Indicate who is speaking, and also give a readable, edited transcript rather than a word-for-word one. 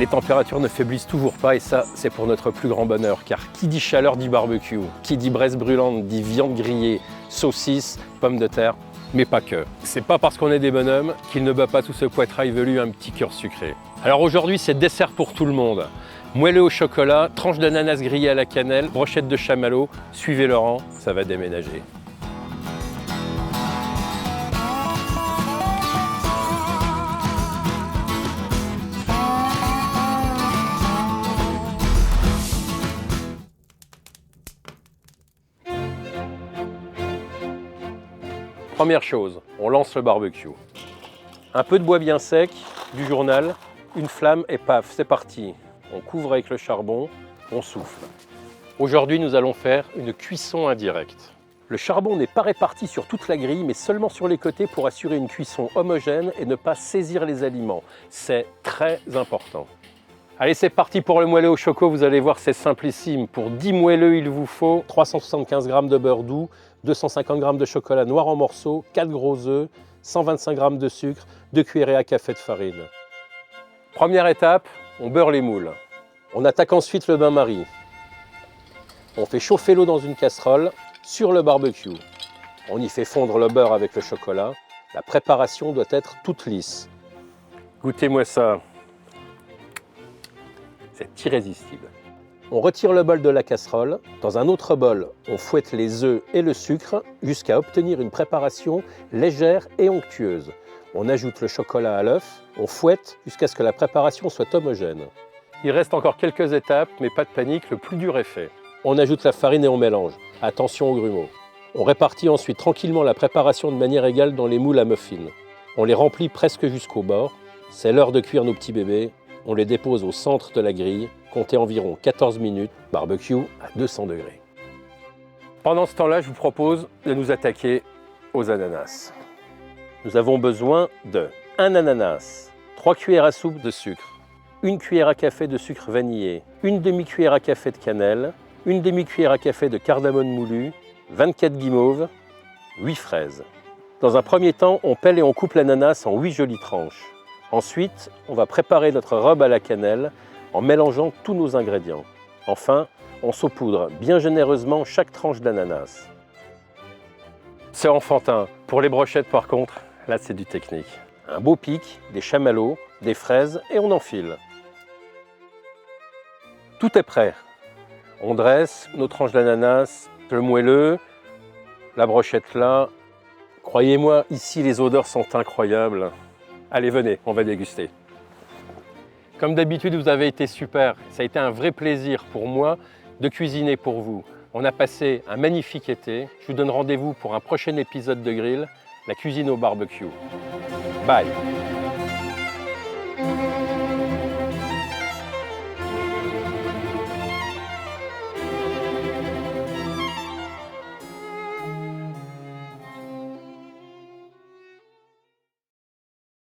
Speaker 1: Les températures ne faiblissent toujours pas et ça, c'est pour notre plus grand bonheur. Car qui dit chaleur dit barbecue, qui dit braise brûlante dit viande grillée, saucisses, pommes de terre, mais pas que. C'est pas parce qu'on est des bonhommes qu'il ne bat pas tout ce poitrail velu un petit cœur sucré. Alors aujourd'hui, c'est dessert pour tout le monde. Moelleux au chocolat, tranche d'ananas grillée à la cannelle, brochette de chamallow, suivez le rang, ça va déménager. Première chose, on lance le barbecue. Un peu de bois bien sec, du journal, une flamme et paf, c'est parti. On couvre avec le charbon, on souffle. Aujourd'hui, nous allons faire une cuisson indirecte. Le charbon n'est pas réparti sur toute la grille, mais seulement sur les côtés pour assurer une cuisson homogène et ne pas saisir les aliments. C'est très important. Allez, c'est parti pour le moelleux au choco. Vous allez voir, c'est simplissime. Pour 10 moelleux, il vous faut 375 g de beurre doux, 250 g de chocolat noir en morceaux, 4 gros œufs, 125 g de sucre, 2 cuillerées à café de farine. Première étape, on beurre les moules. On attaque ensuite le bain-marie. On fait chauffer l'eau dans une casserole sur le barbecue. On y fait fondre le beurre avec le chocolat. La préparation doit être toute lisse. Goûtez-moi ça. C'est irrésistible. On retire le bol de la casserole. Dans un autre bol, on fouette les œufs et le sucre jusqu'à obtenir une préparation légère et onctueuse. On ajoute le chocolat à l'œuf, on fouette jusqu'à ce que la préparation soit homogène. Il reste encore quelques étapes, mais pas de panique, le plus dur est fait. On ajoute la farine et on mélange. Attention aux grumeaux. On répartit ensuite tranquillement la préparation de manière égale dans les moules à muffins. On les remplit presque jusqu'au bord. C'est l'heure de cuire nos petits bébés. On les dépose au centre de la grille, comptez environ 14 minutes, barbecue à 200 degrés. Pendant ce temps-là, je vous propose de nous attaquer aux ananas. Nous avons besoin de 1 ananas, 3 cuillères à soupe de sucre, 1 cuillère à café de sucre vanillé, 1 demi-cuillère à café de cannelle, 1 demi-cuillère à café de cardamome moulu, 24 guimauves, 8 fraises. Dans un premier temps, on pèle et on coupe l'ananas en 8 jolies tranches. Ensuite, on va préparer notre robe à la cannelle en mélangeant tous nos ingrédients. Enfin, on saupoudre bien généreusement chaque tranche d'ananas. C'est enfantin. Pour les brochettes par contre, là c'est du technique. Un beau pic, des chamallows, des fraises et on enfile. Tout est prêt. On dresse nos tranches d'ananas, le moelleux, la brochette là. Croyez-moi, ici les odeurs sont incroyables. Allez, venez, on va déguster. Comme d'habitude, vous avez été super. Ça a été un vrai plaisir pour moi de cuisiner pour vous. On a passé un magnifique été. Je vous donne rendez-vous pour un prochain épisode de Grill, la cuisine au barbecue. Bye!